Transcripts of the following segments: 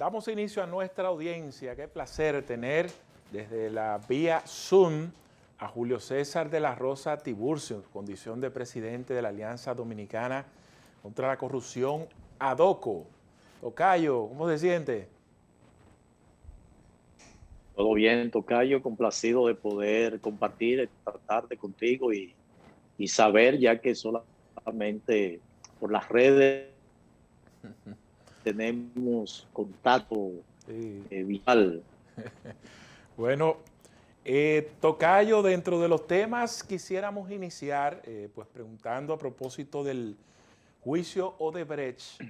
Damos inicio a nuestra audiencia. Qué placer tener desde la vía Zoom a Julio César de la Rosa Tiburcio, en condición de presidente de la Alianza Dominicana contra la Corrupción, ADOCO. Tocayo, ¿cómo se siente? Todo bien, Tocayo, complacido de poder compartir esta tarde contigo y saber, ya que solamente por las redes tenemos contacto Sí. visual. Bueno, Tocayo, dentro de los temas quisiéramos iniciar pues preguntando a propósito del juicio Odebrecht.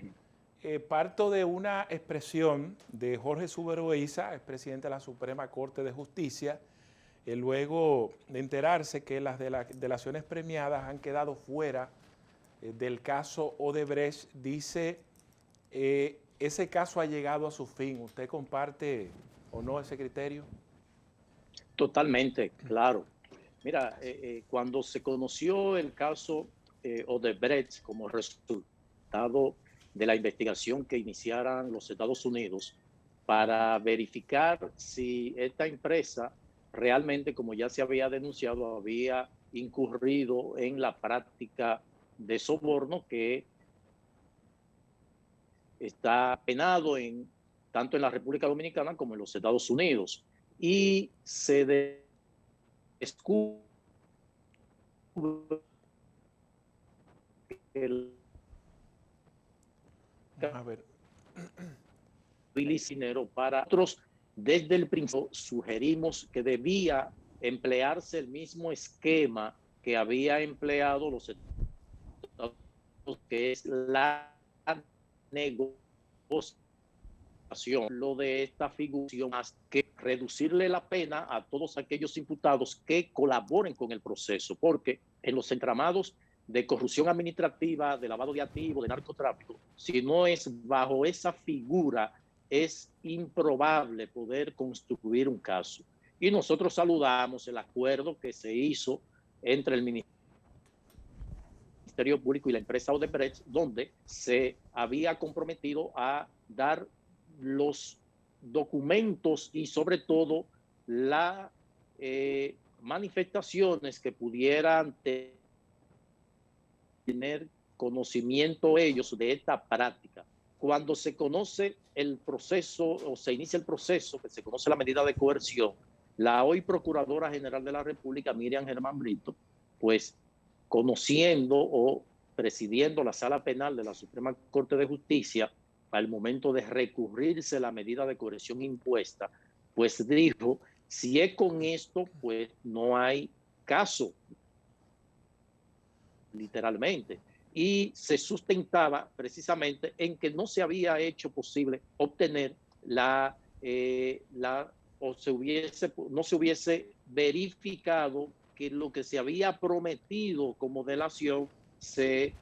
Parto de una expresión de Jorge Súbero Eiza, expresidente de la Suprema Corte de Justicia, luego de enterarse que las delaciones premiadas han quedado fuera del caso Odebrecht. Dice, ese caso ha llegado a su fin. ¿Usted comparte o no ese criterio? Totalmente, claro. Mira, cuando se conoció el caso Odebrecht como resultado de la investigación que iniciaran los Estados Unidos para verificar si esta empresa realmente, como ya se había denunciado, había incurrido en la práctica de soborno que está penado tanto en la República Dominicana como en los Estados Unidos. Y se descubre el A ver. dinero para otros. Desde el principio sugerimos que debía emplearse el mismo esquema que había empleado los Estados Unidos, que es la negociación. Lo de esta figura más que reducirle la pena a todos aquellos imputados que colaboren con el proceso, porque en los entramados de corrupción administrativa, de lavado de activos, de narcotráfico, si no es bajo esa figura, es improbable poder construir un caso. Y nosotros saludamos el acuerdo que se hizo entre el Ministerio Público y la empresa Odebrecht, donde se había comprometido a dar los documentos y sobre todo las manifestaciones que pudieran tener conocimiento ellos de esta práctica. Cuando se conoce el proceso o se inicia el proceso, que se conoce la medida de coerción, la hoy Procuradora General de la República, Miriam Germán Brito, pues conociendo o presidiendo la Sala Penal de la Suprema Corte de Justicia, al momento de recurrirse la medida de coerción impuesta, pues dijo, si es con esto, pues no hay caso, literalmente. Y se sustentaba precisamente en que no se había hecho posible obtener o no se hubiese verificado que lo que se había prometido como delación se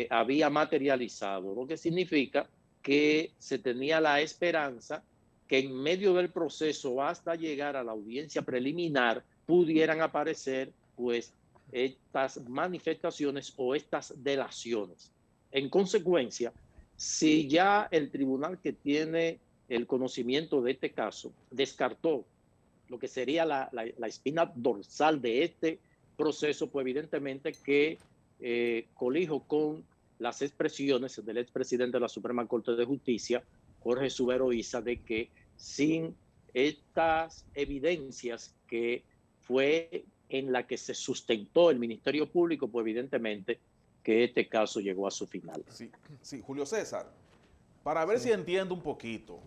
había materializado, lo que significa que se tenía la esperanza que en medio del proceso hasta llegar a la audiencia preliminar pudieran aparecer pues estas manifestaciones o estas delaciones. En consecuencia, si ya el tribunal que tiene el conocimiento de este caso descartó lo que sería la espina dorsal de este proceso, pues evidentemente que colijo con las expresiones del expresidente de la Suprema Corte de Justicia, Jorge Súbero Eiza, de que sin estas evidencias que fue en la que se sustentó el Ministerio Público, pues evidentemente que este caso llegó a su final. Sí, sí, Julio César, para ver Sí. si entiendo un poquito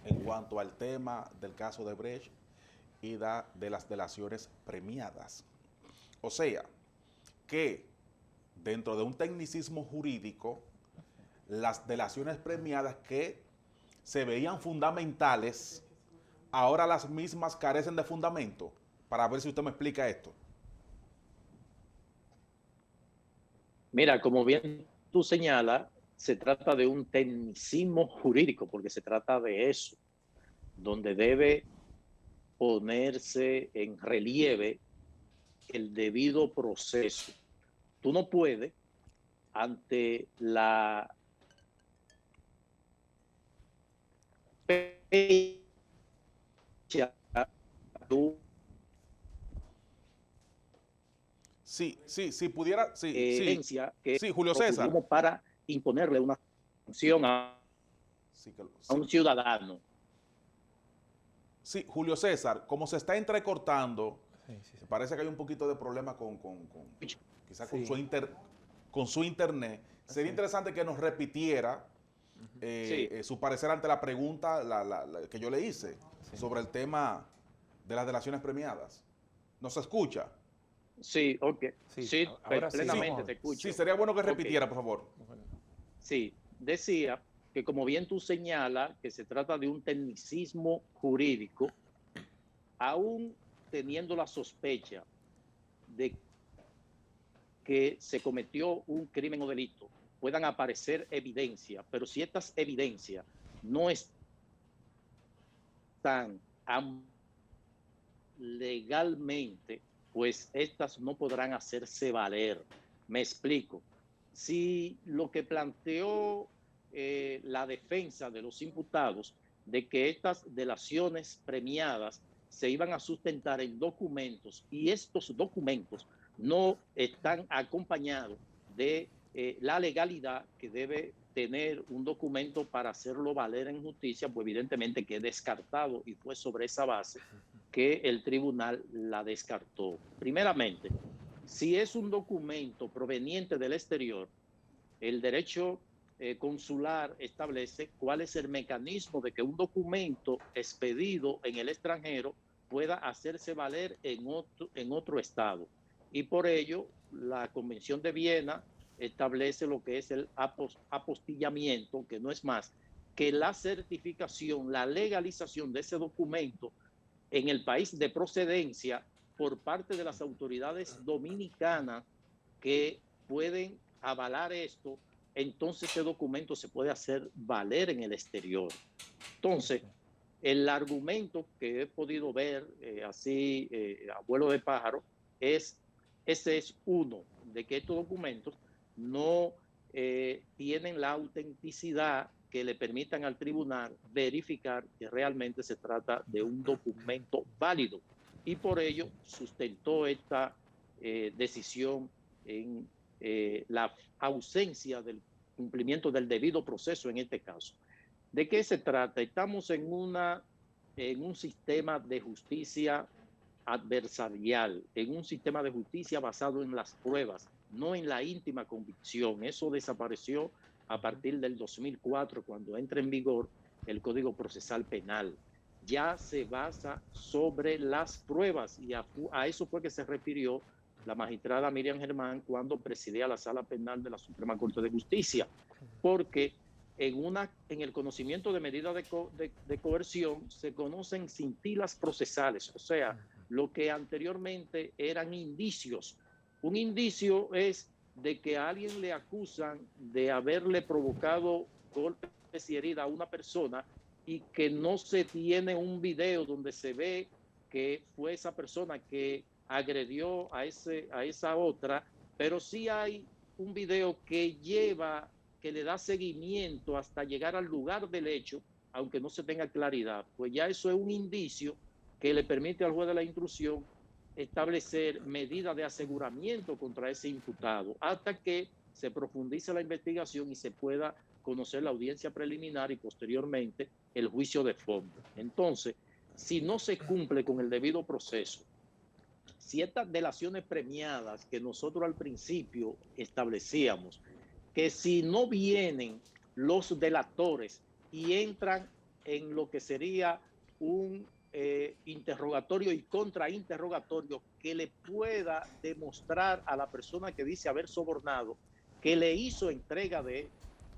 en cuanto al tema del caso de Brecht y de las delaciones premiadas. O sea, que dentro de un tecnicismo jurídico, las delaciones premiadas que se veían fundamentales, ahora las mismas carecen de fundamento. Para ver si usted me explica esto. Mira, como bien tú señalas, se trata de un tecnicismo jurídico, porque se trata de eso, donde debe ponerse en relieve el debido proceso. Tú no puedes, ante la Sí, pudiera, que sí, Julio César. como para imponerle una sanción Sí, a un ciudadano. Sí, Julio César, como se está entrecortando, Sí. parece que hay un poquito de problema quizá Sí. con su internet. Sería interesante que nos repitiera su parecer ante la pregunta que yo le hice sobre el tema de las delaciones premiadas. ¿Nos escucha? Sí, ok. Sí, Ahora sí, plenamente te escucho. Sí, sería bueno que repitiera, por favor. Sí, decía que como bien tú señalas, que se trata de un tecnicismo jurídico, aún teniendo la sospecha de que se cometió un crimen o delito, puedan aparecer evidencias, pero si estas evidencias no están legalmente, pues estas no podrán hacerse valer. Me explico. Si lo que planteó la defensa de los imputados de que estas delaciones premiadas se iban a sustentar en documentos y estos documentos no están acompañados de la legalidad que debe tener un documento para hacerlo valer en justicia, pues evidentemente que es descartado y fue sobre esa base que el tribunal la descartó. Primeramente, si es un documento proveniente del exterior, el derecho consular establece cuál es el mecanismo de que un documento expedido en el extranjero pueda hacerse valer en otro estado. Y por ello, la Convención de Viena establece lo que es el apostillamiento, que no es más que la certificación, la legalización de ese documento en el país de procedencia por parte de las autoridades dominicanas que pueden avalar esto, entonces ese documento se puede hacer valer en el exterior. Entonces, el argumento que he podido ver así a vuelo de pájaro ese es uno, de que estos documentos no tienen la autenticidad que le permitan al tribunal verificar que realmente se trata de un documento válido y por ello sustentó esta decisión en la ausencia del cumplimiento del debido proceso en este caso. ¿De qué se trata? Estamos en un sistema de justicia adversarial, en un sistema de justicia basado en las pruebas, no en la íntima convicción. Eso desapareció a partir del 2004, cuando entra en vigor el Código Procesal Penal. Ya se basa sobre las pruebas y a eso fue que se refirió la magistrada Miriam Germán cuando presidía la Sala Penal de la Suprema Corte de Justicia, porque en el conocimiento de medidas de coerción se conocen cintilas procesales, o sea, lo que anteriormente eran indicios. Un indicio es de que a alguien le acusan de haberle provocado golpes y heridas a una persona y que no se tiene un video donde se ve que fue esa persona que agredió a esa otra, pero sí hay un video que le da seguimiento hasta llegar al lugar del hecho, aunque no se tenga claridad, pues ya eso es un indicio que le permite al juez de la instrucción establecer medidas de aseguramiento contra ese imputado hasta que se profundice la investigación y se pueda conocer la audiencia preliminar y posteriormente el juicio de fondo. Entonces, si no se cumple con el debido proceso, si estas delaciones premiadas que nosotros al principio establecíamos, que si no vienen los delatores y entran en lo que sería un interrogatorio y contrainterrogatorio que le pueda demostrar a la persona que dice haber sobornado que le hizo entrega de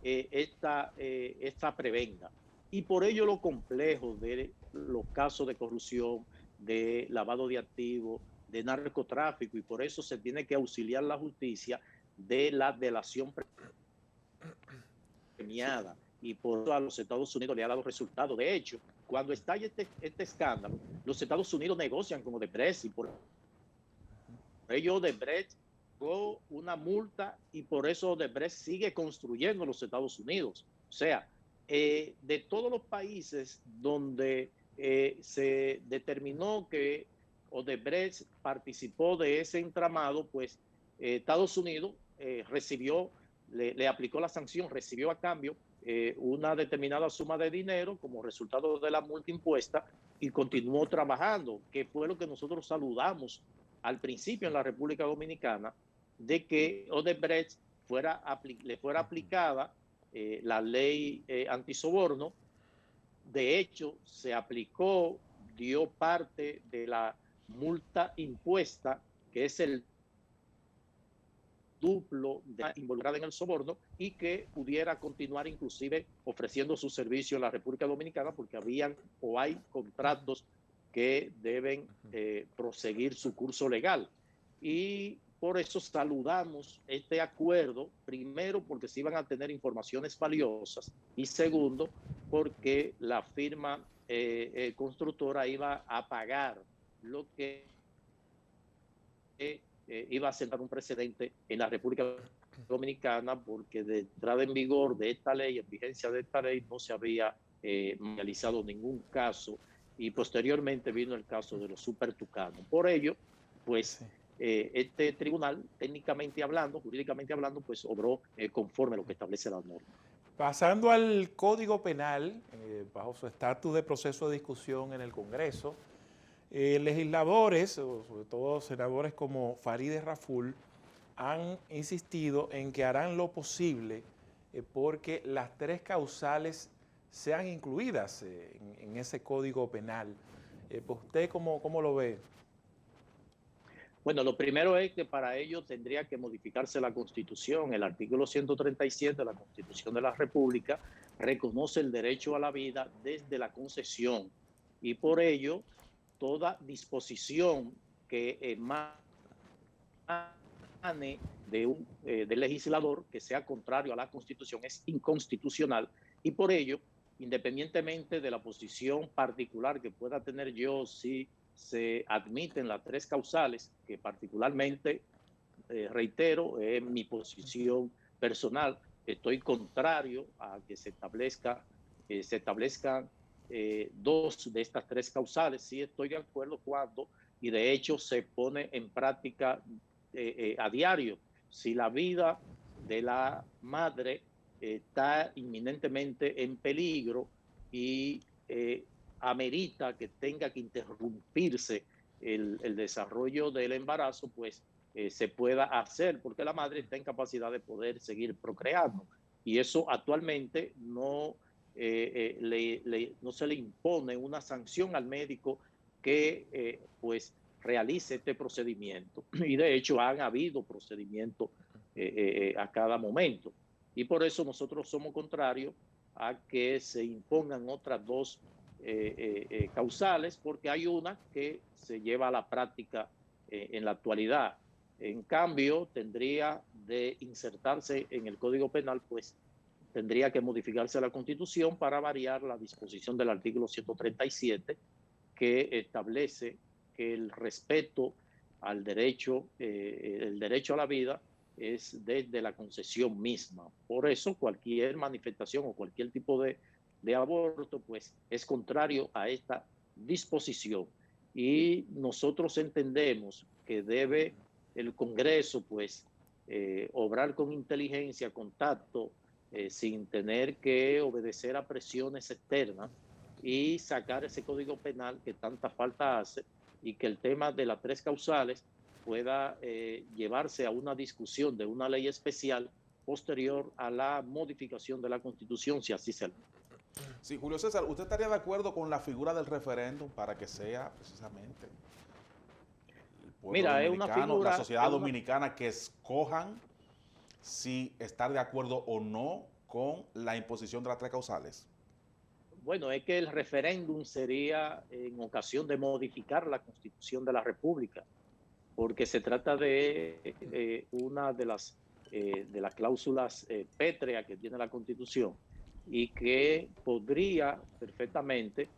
esta prebenda. Y por ello lo complejo de los casos de corrupción, de lavado de activos, de narcotráfico, y por eso se tiene que auxiliar la justicia de la delación premiada. Y por eso a los Estados Unidos le ha dado resultado. De hecho, cuando estalla este escándalo, los Estados Unidos negocian con Odebrecht y por ello Odebrecht pagó una multa y por eso Odebrecht sigue construyendo en los Estados Unidos. O sea, de todos los países donde se determinó que Odebrecht participó de ese entramado, pues Estados Unidos recibió, le aplicó la sanción, recibió a cambio una determinada suma de dinero como resultado de la multa impuesta y continuó trabajando, que fue lo que nosotros saludamos al principio en la República Dominicana, de que Odebrecht le fuera aplicada la ley antisoborno. De hecho, se aplicó, dio parte de la multa impuesta, que es el duplo de involucrada en el soborno, y que pudiera continuar inclusive ofreciendo su servicio en la República Dominicana, porque habían o hay contratos que deben proseguir su curso legal. Y por eso saludamos este acuerdo, primero porque se iban a tener informaciones valiosas y segundo porque la firma constructora iba a pagar lo que iba a sentar un precedente en la República Dominicana, porque de entrada en vigor de esta ley, en vigencia de esta ley, no se había realizado ningún caso, y posteriormente vino el caso de los supertucanos. Por ello, pues este tribunal, técnicamente hablando, jurídicamente hablando, pues obró conforme a lo que establece la norma. Pasando al Código Penal, bajo su estatus de proceso de discusión en el Congreso, legisladores, sobre todo senadores como Farideh Raful, han insistido en que harán lo posible porque las 3 causales sean incluidas en ese Código Penal. Pues ¿usted cómo lo ve? Bueno, lo primero es que para ello tendría que modificarse la Constitución. El artículo 137 de la Constitución de la República reconoce el derecho a la vida desde la concesión, y por ello toda disposición que emane del legislador que sea contrario a la Constitución es inconstitucional, y por ello, independientemente de la posición particular que pueda tener yo, si se admiten las 3 causales, que particularmente, reitero, es mi posición personal, estoy contrario a que se establezcan 2 de estas 3 causales. Sí estoy de acuerdo cuando, y de hecho se pone en práctica a diario, si la vida de la madre está inminentemente en peligro y amerita que tenga que interrumpirse el desarrollo del embarazo, pues se pueda hacer, porque la madre está en capacidad de poder seguir procreando. Y eso actualmente no se le impone una sanción al médico que pues realice este procedimiento. Y de hecho han habido procedimientos a cada momento. Y por eso nosotros somos contrarios a que se impongan otras 2 causales, porque hay una que se lleva a la práctica en la actualidad. En cambio, tendría de insertarse en el Código Penal, pues tendría que modificarse la Constitución para variar la disposición del artículo 137, que establece que el respeto al derecho, el derecho a la vida es desde la concesión misma. Por eso cualquier manifestación o cualquier tipo de aborto pues es contrario a esta disposición, y nosotros entendemos que debe el Congreso pues obrar con inteligencia, con tacto, sin tener que obedecer a presiones externas, y sacar ese Código Penal que tanta falta hace, y que el tema de las 3 causales pueda llevarse a una discusión de una ley especial posterior a la modificación de la Constitución, si así se lo. Sí, Julio César, ¿usted estaría de acuerdo con la figura del referéndum para que sea precisamente el pueblo Mira, es una dominicano, figura, la sociedad dominicana, que escojan si estar de acuerdo o no con la imposición de las 3 causales? bueno, es que el referéndum sería en ocasión de modificar la Constitución de la República, porque se trata de una de las cláusulas pétreas que tiene la Constitución, y que podría perfectamente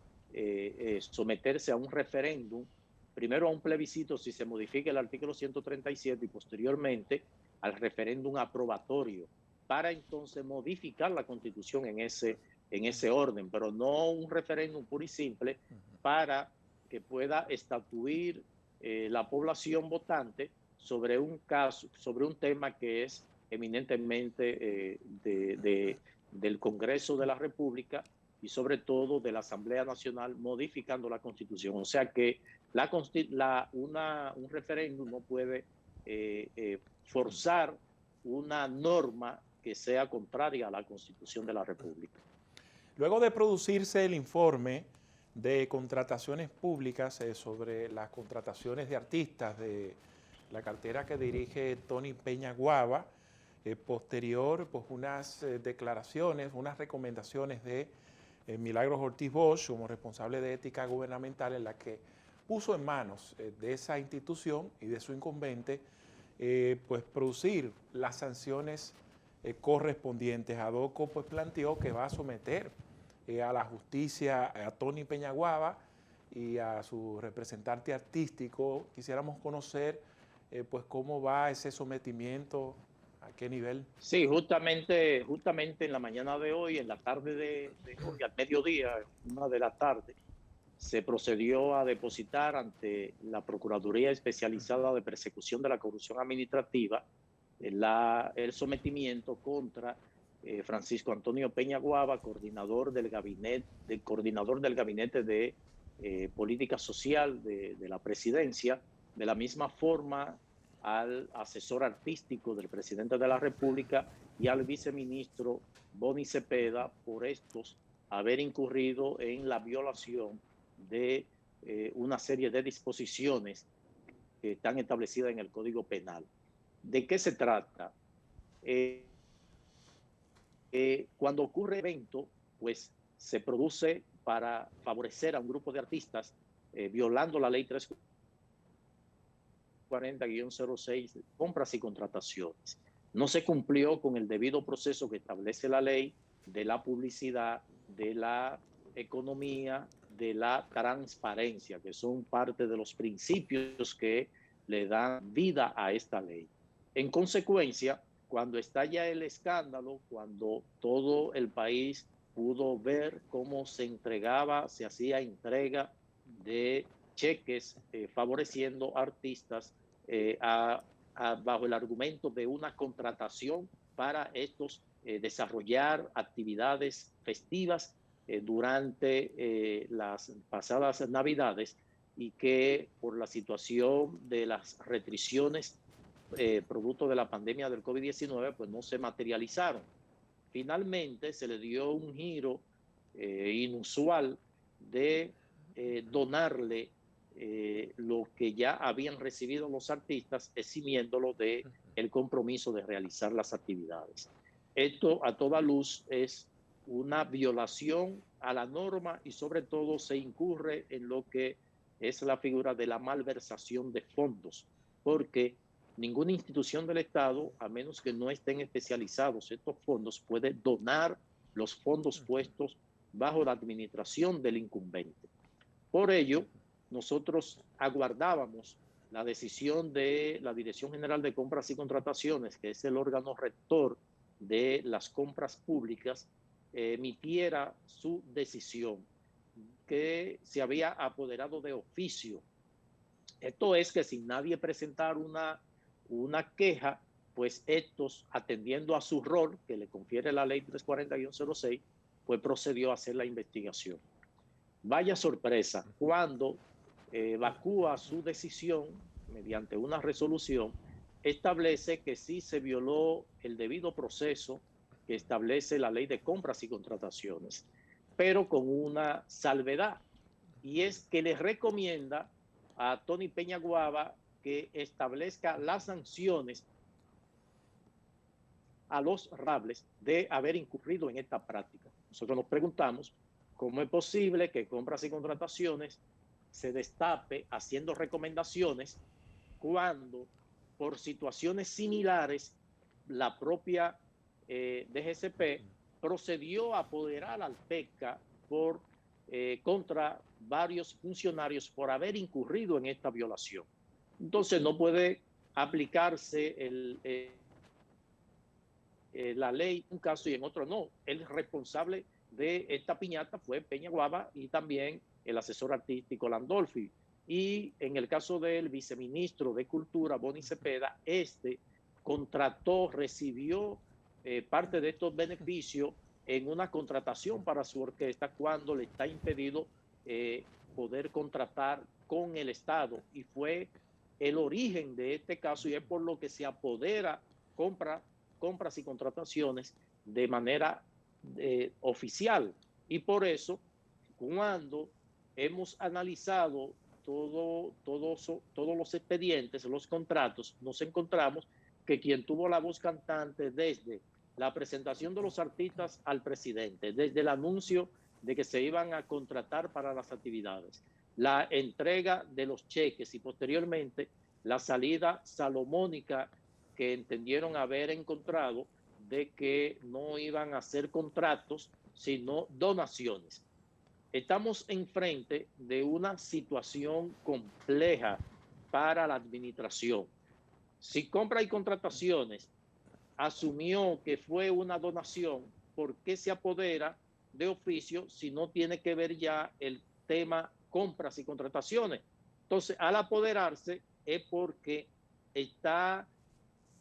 someterse a un referéndum, primero a un plebiscito si se modifica el artículo 137 y posteriormente al referéndum aprobatorio, para entonces modificar la Constitución en ese en ese orden, pero no un referéndum puro y simple para que pueda estatuir la población votante sobre un caso, sobre un tema que es eminentemente del Congreso de la República y sobre todo de la Asamblea Nacional modificando la Constitución. O sea que un referéndum no puede forzar una norma que sea contraria a la Constitución de la República. Luego de producirse el informe de contrataciones públicas sobre las contrataciones de artistas de la cartera que dirige Tony Peña Guava, posterior, pues unas declaraciones, unas recomendaciones de Milagros Ortiz Bosch como responsable de ética gubernamental, en la que puso en manos de esa institución y de su incumbente pues producir las sanciones correspondientes. Adoco pues planteó que va a someter a la justicia a Tony Peña Guava y a su representante artístico. Quisiéramos conocer pues cómo va ese sometimiento, a qué nivel. Sí, justamente en la mañana de hoy, en la tarde de hoy, al mediodía, 1 de la tarde, se procedió a depositar ante la Procuraduría Especializada de Persecución de la Corrupción Administrativa el sometimiento contra Francisco Antonio Peña Guava, coordinador del gabinete de política social de la presidencia, de la misma forma al asesor artístico del presidente de la República y al viceministro Boni Cepeda por estos haber incurrido en la violación de una serie de disposiciones que están establecidas en el Código Penal. ¿De qué se trata? Cuando ocurre evento, pues se produce para favorecer a un grupo de artistas violando la ley 340-06, compras y contrataciones. No se cumplió con el debido proceso que establece la ley de la publicidad, de la economía, de la transparencia, que son parte de los principios que le dan vida a esta ley. En consecuencia, cuando estalla el escándalo, cuando todo el país pudo ver cómo se hacía entrega de cheques favoreciendo artistas bajo el argumento de una contratación para estos desarrollar actividades festivas durante las pasadas Navidades, y que por la situación de las restricciones producto de la pandemia del COVID-19, pues no se materializaron. Finalmente se le dio un giro inusual de donarle lo que ya habían recibido los artistas, eximiéndolo de el compromiso de realizar las actividades. Esto a toda luz es una violación a la norma y sobre todo se incurre en lo que es la figura de la malversación de fondos, porque ninguna institución del Estado, a menos que no estén especializados estos fondos, puede donar los fondos puestos bajo la administración del incumbente. Por ello, nosotros aguardábamos la decisión de la Dirección General de Compras y Contrataciones, que es el órgano rector de las compras públicas, emitiera su decisión, que se había apoderado de oficio. Esto es que sin nadie presentar una queja, pues estos, atendiendo a su rol que le confiere la ley 340-06, pues procedió a hacer la investigación. Vaya sorpresa, cuando evacúa su decisión mediante una resolución, establece que sí se violó el debido proceso que establece la ley de compras y contrataciones, pero con una salvedad, y es que le recomienda a Tony Peña Guava que establezca las sanciones a los responsables de haber incurrido en esta práctica. Nosotros nos preguntamos cómo es posible que compras y contrataciones se destape haciendo recomendaciones cuando por situaciones similares la propia DGCP procedió a apoderar al PECA contra varios funcionarios por haber incurrido en esta violación. Entonces no puede aplicarse la ley en un caso y en otro no. El responsable de esta piñata fue Peña Guava y también el asesor artístico Landolfi. Y en el caso del viceministro de Cultura, Boni Cepeda, contrató, recibió parte de estos beneficios en una contratación para su orquesta cuando le está impedido poder contratar con el Estado. Y fue el origen de este caso y es por lo que se apodera compras y contrataciones de manera oficial. Y por eso, cuando hemos analizado todos los expedientes, los contratos, nos encontramos que quien tuvo la voz cantante desde la presentación de los artistas al presidente, desde el anuncio de que se iban a contratar para las actividades, la entrega de los cheques y posteriormente la salida salomónica que entendieron haber encontrado de que no iban a hacer contratos, sino donaciones. Estamos enfrente de una situación compleja para la administración. Si compra y contrataciones asumió que fue una donación, ¿por qué se apodera de oficio si no tiene que ver ya el tema compras y contrataciones? Entonces, al apoderarse es porque está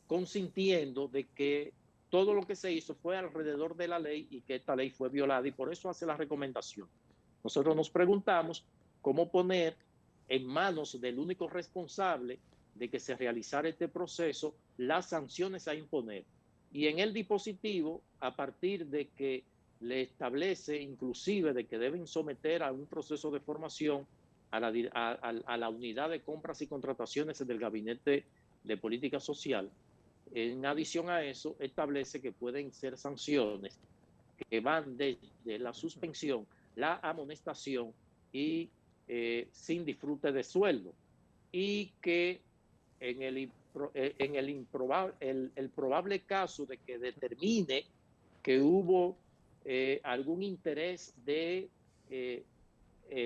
consintiendo de que todo lo que se hizo fue alrededor de la ley y que esta ley fue violada y por eso hace la recomendación. Nosotros nos preguntamos cómo poner en manos del único responsable de que se realizara este proceso las sanciones a imponer. Y en el dispositivo, a partir de que le establece inclusive de que deben someter a un proceso de formación a la unidad de compras y contrataciones del Gabinete de Política Social, en adición a eso, establece que pueden ser sanciones que van desde la suspensión, la amonestación y sin disfrute de sueldo. Y que en el probable caso de que determine que hubo algún interés de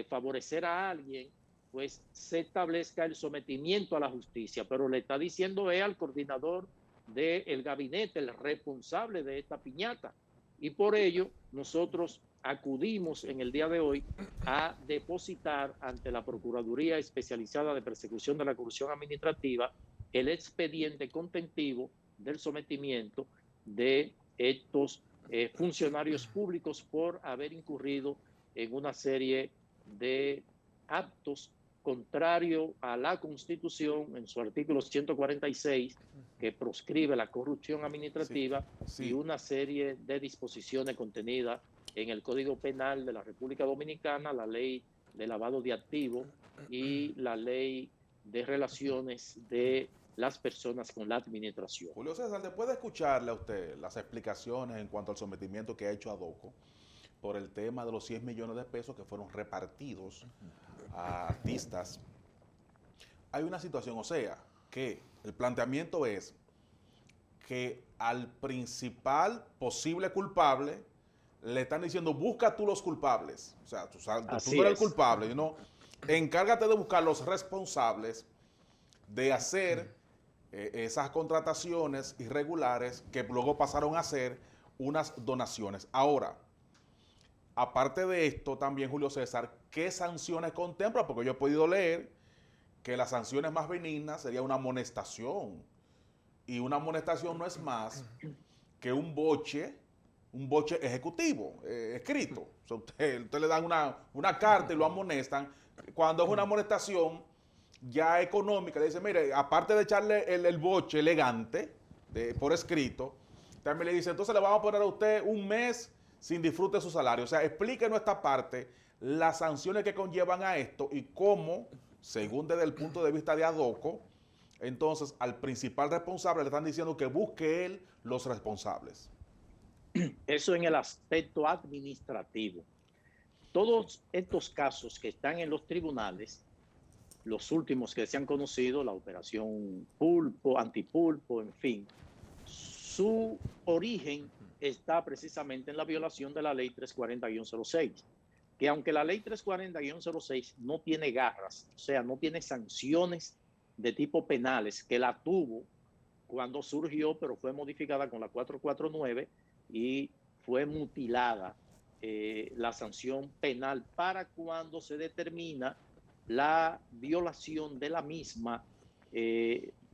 favorecer a alguien, pues se establezca el sometimiento a la justicia. Pero le está diciendo al coordinador del gabinete, el responsable de esta piñata. Y por ello nosotros acudimos en el día de hoy a depositar ante la Procuraduría Especializada de Persecución de la Corrupción Administrativa el expediente contentivo del sometimiento de estos funcionarios públicos por haber incurrido en una serie de actos contrario a la Constitución en su artículo 146, que proscribe la corrupción administrativa, y una serie de disposiciones contenidas en el Código Penal de la República Dominicana, la ley de lavado de activos y la ley de relaciones de las personas con la administración. Julio César, después de escucharle a usted las explicaciones en cuanto al sometimiento que ha hecho Adoco por el tema de los 100 millones de pesos que fueron repartidos a artistas, hay una situación, o sea, que el planteamiento es que al principal posible culpable le están diciendo, busca tú los culpables. O sea, tú no eres el culpable, ¿no? Encárgate de buscar los responsables de hacer esas contrataciones irregulares que luego pasaron a ser unas donaciones. Ahora, aparte de esto, también, Julio César, ¿qué sanciones contempla? Porque yo he podido leer que las sanciones más benignas sería una amonestación. Y una amonestación no es más que un boche ejecutivo, escrito. O sea, usted le dan una carta y lo amonestan. Cuando es una amonestación ya económica, le dice, mire, aparte de echarle el boche elegante por escrito, también le dice, entonces le vamos a poner a usted un mes sin disfrute de su salario. O sea, explíquenos esta parte, las sanciones que conllevan a esto y cómo, según desde el punto de vista de Adoco, entonces al principal responsable le están diciendo que busque él los responsables. Eso en el aspecto administrativo. Todos estos casos que están en los tribunales, los últimos que se han conocido, la operación Pulpo, Antipulpo, en fin, su origen está precisamente en la violación de la ley 340-06, que aunque la ley 340-06 no tiene garras, o sea, no tiene sanciones de tipo penales, que la tuvo cuando surgió, pero fue modificada con la 449 y fue mutilada la sanción penal para cuando se determina la violación de la misma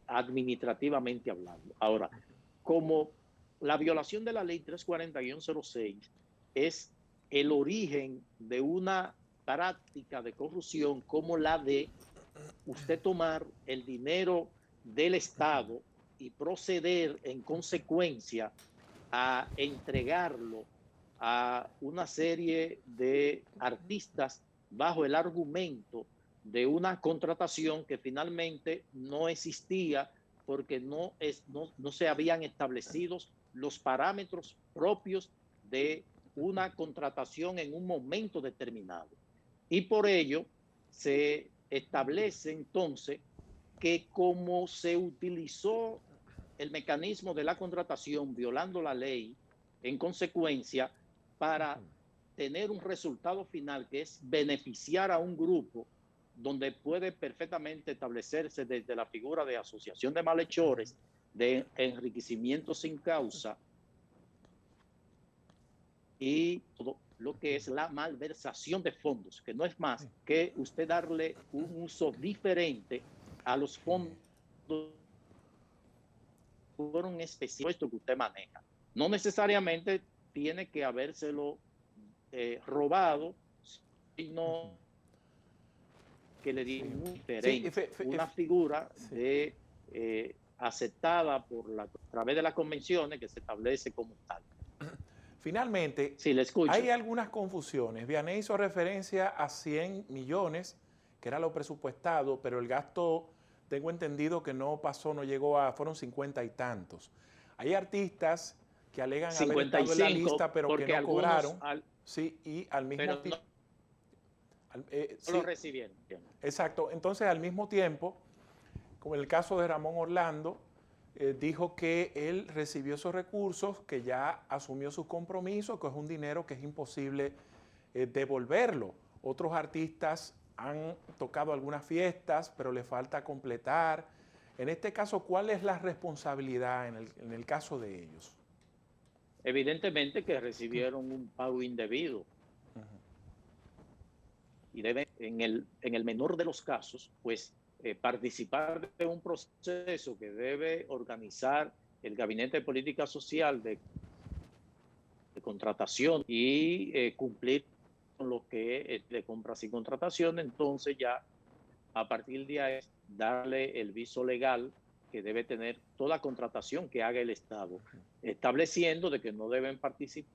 administrativamente hablando. Ahora, como la violación de la ley 340-06 es el origen de una práctica de corrupción como la de usted tomar el dinero del Estado y proceder en consecuencia a entregarlo a una serie de artistas bajo el argumento de una contratación que finalmente no existía porque no se habían establecido los parámetros propios de una contratación en un momento determinado. Y por ello se establece entonces que como se utilizó el mecanismo de la contratación violando la ley, en consecuencia, para tener un resultado final que es beneficiar a un grupo donde puede perfectamente establecerse desde la figura de asociación de malhechores, de enriquecimiento sin causa y todo lo que es la malversación de fondos, que no es más que usted darle un uso diferente a los fondos fueron específicos que usted maneja. No necesariamente tiene que habérselo robado, sino que le dio un diferente, una figura de aceptada a través de las convenciones que se establece como tal. Finalmente, sí, le escucho. Hay algunas confusiones. Vianney hizo referencia a 100 millones, que era lo presupuestado, pero el gasto, tengo entendido que no pasó, no llegó a, fueron 50 y tantos. Hay artistas que alegan 55, haber estado en la lista, pero que no cobraron. Sí, y al mismo tiempo... No lo recibieron. Exacto. Entonces, al mismo tiempo, como en el caso de Ramón Orlando, dijo que él recibió esos recursos, que ya asumió sus compromisos, que es un dinero que es imposible devolverlo. Otros artistas han tocado algunas fiestas, pero le falta completar. En este caso, ¿cuál es la responsabilidad en el caso de ellos? Evidentemente que recibieron un pago indebido. Y deben, en el menor de los casos, pues participar de un proceso que debe organizar el Gabinete de Política Social de contratación y cumplir con lo que es de compras y contratación. Entonces ya a partir de ahí darle el viso legal que debe tener toda contratación que haga el Estado, estableciendo de que no deben participar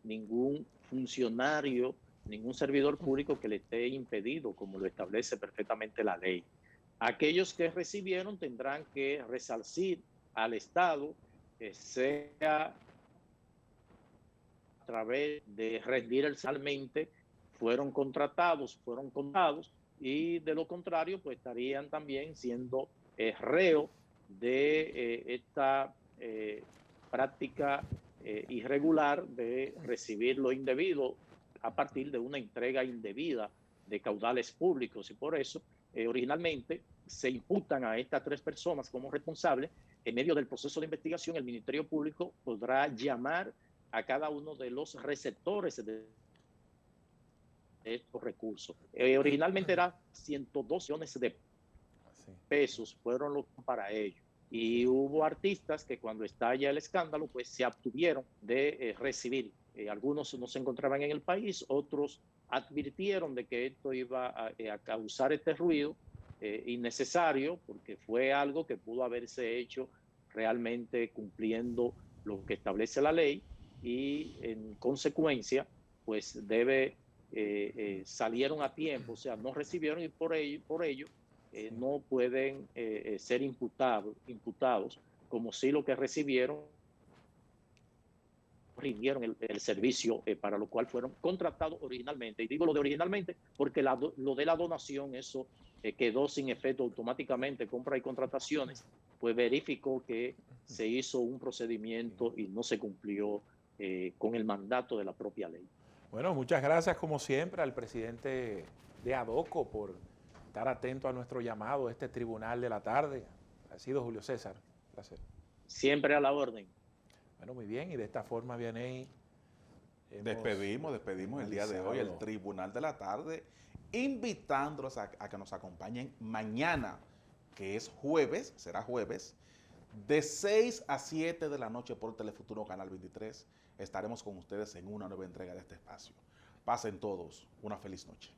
ningún funcionario, ningún servidor público que le esté impedido, como lo establece perfectamente la ley. Aquellos que recibieron tendrán que resarcir al Estado, sea a través de rendir el salmente, fueron contratados, fueron contados, y de lo contrario, pues estarían también siendo reo de esta práctica irregular de recibir lo indebido a partir de una entrega indebida de caudales públicos. Y por eso, originalmente, se imputan a estas 3 personas como responsables. En medio del proceso de investigación, el Ministerio Público podrá llamar a cada uno de los receptores de estos recursos. Originalmente era 102 millones de pesos, fueron los para ellos. Y hubo artistas que cuando estalla el escándalo, pues se abstuvieron de recibir. Algunos no se encontraban en el país, otros advirtieron de que esto iba a causar este ruido innecesario, porque fue algo que pudo haberse hecho realmente cumpliendo lo que establece la ley, y en consecuencia, pues salieron a tiempo, o sea, no recibieron, y por ello no pueden ser imputados como si lo que recibieron rindieron el servicio para lo cual fueron contratados originalmente. Y digo lo de originalmente porque lo de la donación, eso quedó sin efecto automáticamente. Compra y contrataciones, pues verificó que se hizo un procedimiento y no se cumplió con el mandato de la propia ley. Bueno, muchas gracias como siempre al presidente de ADOCO por estar atento a nuestro llamado a este tribunal de la tarde. Ha sido Julio César. Placer. Siempre a la orden. Bueno, muy bien, y de esta forma, Vianney, Despedimos el día de hoy el Tribunal de la Tarde, invitándolos a que nos acompañen mañana, que es jueves, será jueves, de 6 a 7 de la noche por Telefuturo Canal 23. Estaremos con ustedes en una nueva entrega de este espacio. Pasen todos una feliz noche.